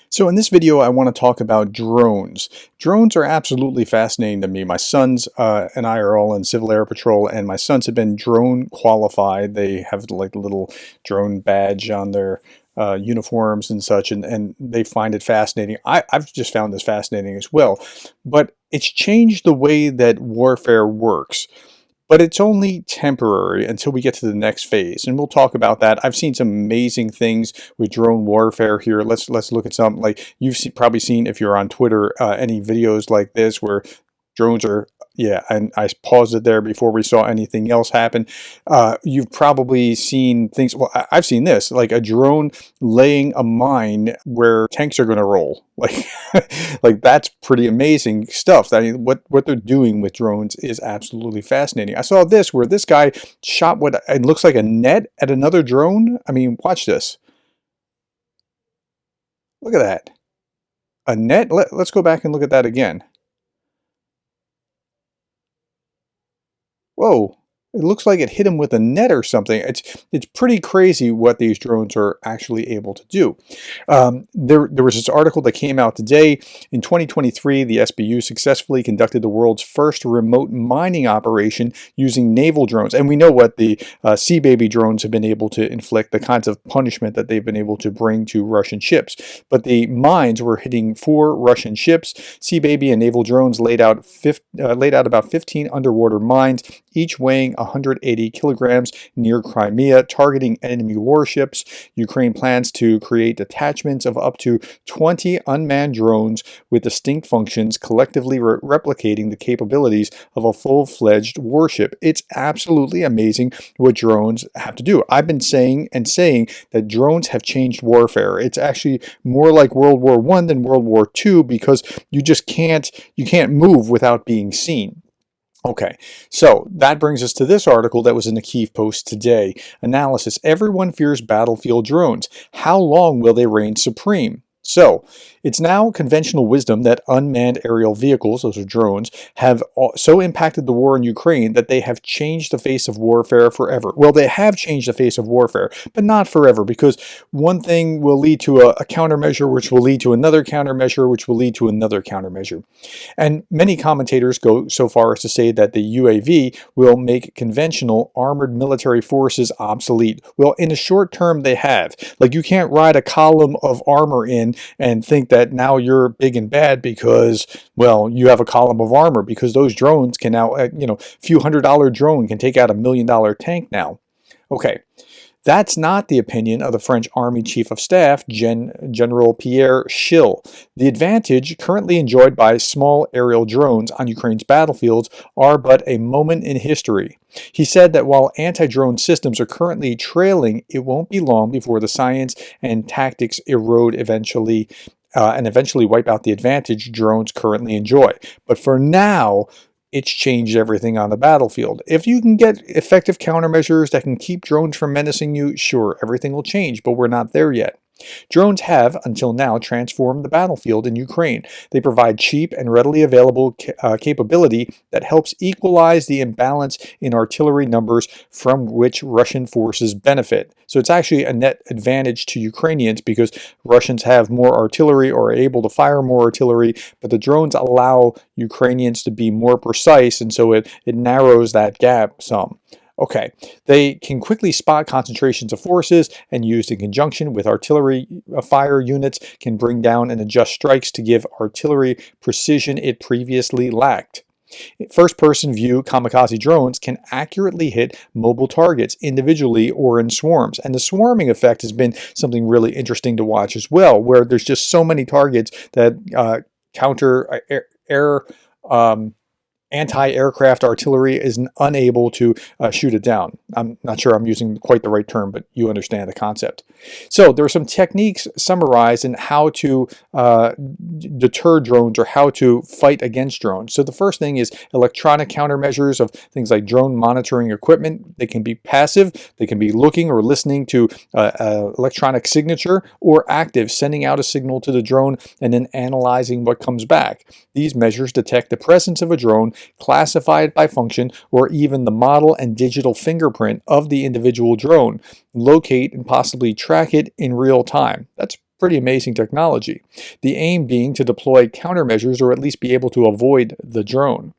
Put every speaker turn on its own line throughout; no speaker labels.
So in this video, I want to talk about drones. Drones are absolutely fascinating to me. My sons and I are all in Civil Air Patrol, and my sons have been drone qualified. They have like a little drone badge on their uniforms and such, and they find it fascinating. I've just found this fascinating as well. But it's changed the way that warfare works. But it's only temporary until we get to the next phase, and we'll talk about that. I've seen some amazing things with drone warfare here. Let's look at something like probably seen if you're on Twitter any videos like this where drones are, yeah, and I paused it there before we saw anything else happen. You've probably seen things, well, I've seen this, like a drone laying a mine where tanks are going to roll. Like, like that's pretty amazing stuff. I mean, what they're doing with drones is absolutely fascinating. I saw this where this guy shot what it looks like a net at another drone. I mean, watch this. Look at that. A net? Let's go back and look at that again. Whoa, it looks like it hit him with a net or something. It's pretty crazy what these drones are actually able to do. There was this article that came out today. In 2023, the SBU successfully conducted the world's first remote mining operation using naval drones. And we know what the Sea Baby drones have been able to inflict, the kinds of punishment that they've been able to bring to Russian ships. But the mines were hitting 4 Russian ships. Sea Baby and naval drones laid out about 15 underwater mines, each weighing 180 kilograms near Crimea, targeting enemy warships. Ukraine plans to create detachments of up to 20 unmanned drones with distinct functions, collectively replicating the capabilities of a full-fledged warship. It's absolutely amazing what drones have to do. I've been saying that drones have changed warfare. It's actually more like World War I than World War II because you can't move without being seen. Okay, so that brings us to this article that was in the Kyiv Post today. Analysis: Everyone fears battlefield drones. How long will they reign supreme? So, it's now conventional wisdom that unmanned aerial vehicles, those are drones, have so impacted the war in Ukraine that they have changed the face of warfare forever. Well, they have changed the face of warfare, but not forever, because one thing will lead to a countermeasure, which will lead to another countermeasure, which will lead to another countermeasure. And many commentators go so far as to say that the UAV will make conventional armored military forces obsolete. Well, in the short term, they have. Like, you can't ride a column of armor in and think that now you're big and bad because, well, you have a column of armor, because those drones can now, a few $100 drone can take out $1 million tank now. Okay. That's not the opinion of the French Army Chief of Staff, General Pierre Schill. The advantage currently enjoyed by small aerial drones on Ukraine's battlefields are but a moment in history. He said that while anti-drone systems are currently trailing, it won't be long before the science and tactics erode eventually wipe out the advantage drones currently enjoy. But for now, it's changed everything on the battlefield. If you can get effective countermeasures that can keep drones from menacing you, sure, everything will change, but we're not there yet. Drones have, until now, transformed the battlefield in Ukraine. They provide cheap and readily available capability that helps equalize the imbalance in artillery numbers from which Russian forces benefit. So it's actually a net advantage to Ukrainians because Russians have more artillery or are able to fire more artillery, but the drones allow Ukrainians to be more precise, and so it narrows that gap some. Okay, they can quickly spot concentrations of forces, and used in conjunction with artillery fire units can bring down and adjust strikes to give artillery precision it previously lacked. First-person view kamikaze drones can accurately hit mobile targets individually or in swarms. And the swarming effect has been something really interesting to watch as well, where there's just so many targets that anti-aircraft artillery is unable to shoot it down. I'm not sure I'm using quite the right term, but you understand the concept. So there are some techniques summarized in how to deter drones or how to fight against drones. So the first thing is electronic countermeasures of things like drone monitoring equipment. They can be passive, they can be looking or listening to electronic signature, or active, sending out a signal to the drone and then analyzing what comes back. These measures detect the presence of a drone, classify it by function, or even the model and digital fingerprint of the individual drone, locate and possibly track it in real time. That's pretty amazing technology. The aim being to deploy countermeasures or at least be able to avoid the drone.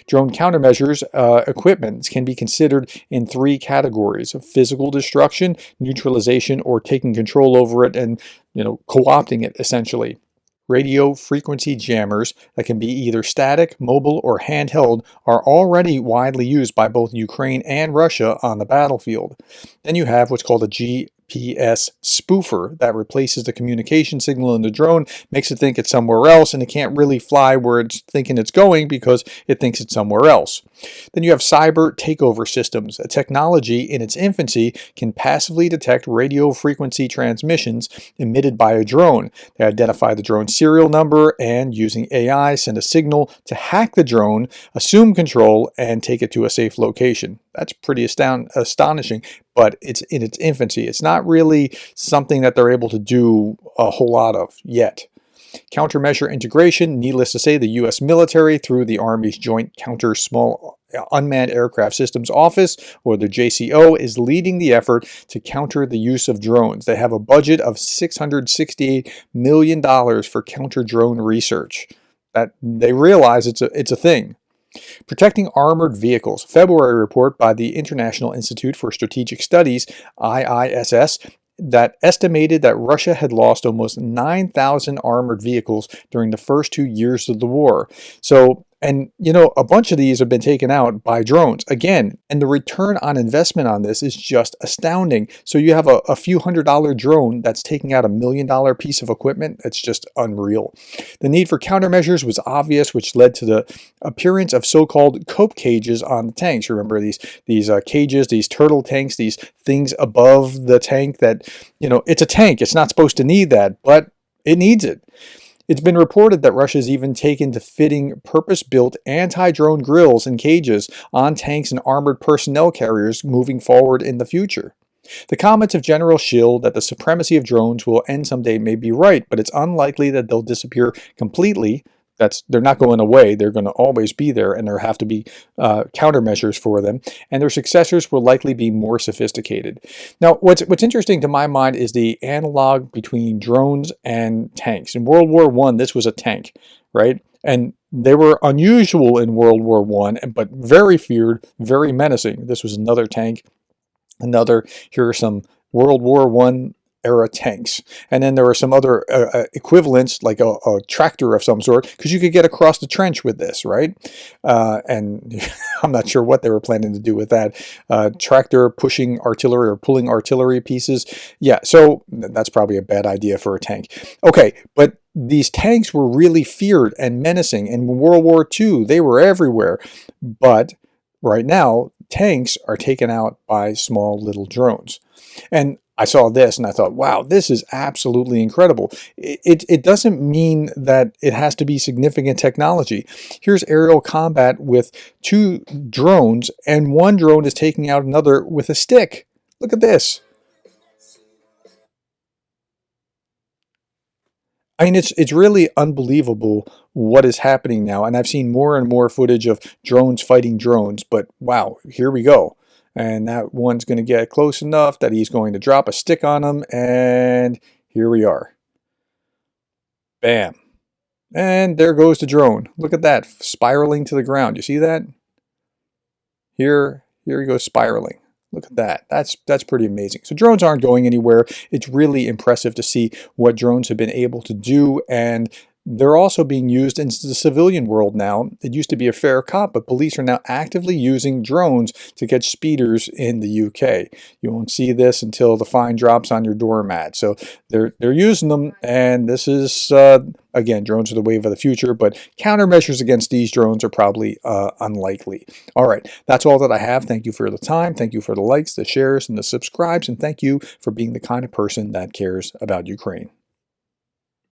Drone countermeasures equipment can be considered in three categories: of physical destruction, neutralization, or taking control over it and co-opting it essentially. Radio frequency jammers that can be either static, mobile, or handheld are already widely used by both Ukraine and Russia on the battlefield. Then you have what's called a GPS spoofer that replaces the communication signal in the drone, makes it think it's somewhere else, and it can't really fly where it's thinking it's going because it thinks it's somewhere else. Then you have cyber takeover systems. A technology in its infancy can passively detect radio frequency transmissions emitted by a drone. They identify the drone's serial number and, using AI, send a signal to hack the drone, assume control, and take it to a safe location. That's pretty astonishing, but it's in its infancy. It's not really something that they're able to do a whole lot of yet. Countermeasure integration, needless to say, the U.S. military, through the Army's Joint Counter Small Unmanned Aircraft Systems Office, or the JCO, is leading the effort to counter the use of drones. They have a budget of $668 million for counter-drone research. That they realize it's a thing. Protecting armored vehicles. February report by the International Institute for Strategic Studies, IISS, that estimated that Russia had lost almost 9,000 armored vehicles during the first 2 years of the war. And a bunch of these have been taken out by drones. Again, and the return on investment on this is just astounding. So you have a few $100 drone that's taking out $1 million piece of equipment. It's just unreal. The need for countermeasures was obvious, which led to the appearance of so-called cope cages on the tanks. Remember these cages, these turtle tanks, these things above the tank that, it's a tank. It's not supposed to need that, but it needs it. It's been reported that Russia's even taken to fitting purpose-built anti-drone grills and cages on tanks and armored personnel carriers moving forward in the future. The comments of General Schill that the supremacy of drones will end someday may be right, but it's unlikely that they'll disappear completely. They're not going away. They're going to always be there, and there have to be countermeasures for them, and their successors will likely be more sophisticated. Now, what's interesting to my mind is the analog between drones and tanks. In World War I, this was a tank, right? And they were unusual in World War I, but very feared, very menacing. This was another tank. Here are some World War I era tanks. And then there are some other equivalents, like a tractor of some sort, because you could get across the trench with this, right? And I'm not sure what they were planning to do with that. Tractor pushing artillery or pulling artillery pieces. Yeah, so that's probably a bad idea for a tank. Okay, but these tanks were really feared and menacing. And in World War II, they were everywhere. But right now, tanks are taken out by small little drones. And I saw this and I thought, wow, this is absolutely incredible. It doesn't mean that it has to be significant technology. Here's aerial combat with 2 drones, and one drone is taking out another with a stick. Look at this. I mean, it's really unbelievable what is happening now. And I've seen more and more footage of drones fighting drones, but wow, here we go. And that one's going to get close enough that he's going to drop a stick on him, and here we are. Bam. And there goes the drone. Look at that, spiraling to the ground. You see that? Here he goes spiraling. Look at that. That's pretty amazing. So drones aren't going anywhere. It's really impressive to see what drones have been able to do, and they're also being used in the civilian world now. It used to be a fair cop, but police are now actively using drones to catch speeders in the UK. You won't see this until the fine drops on your doormat. So they're using them, and this is, again, drones are the wave of the future, but countermeasures against these drones are probably unlikely. All right, that's all that I have. Thank you for the time. Thank you for the likes, the shares, and the subscribes, and thank you for being the kind of person that cares about Ukraine.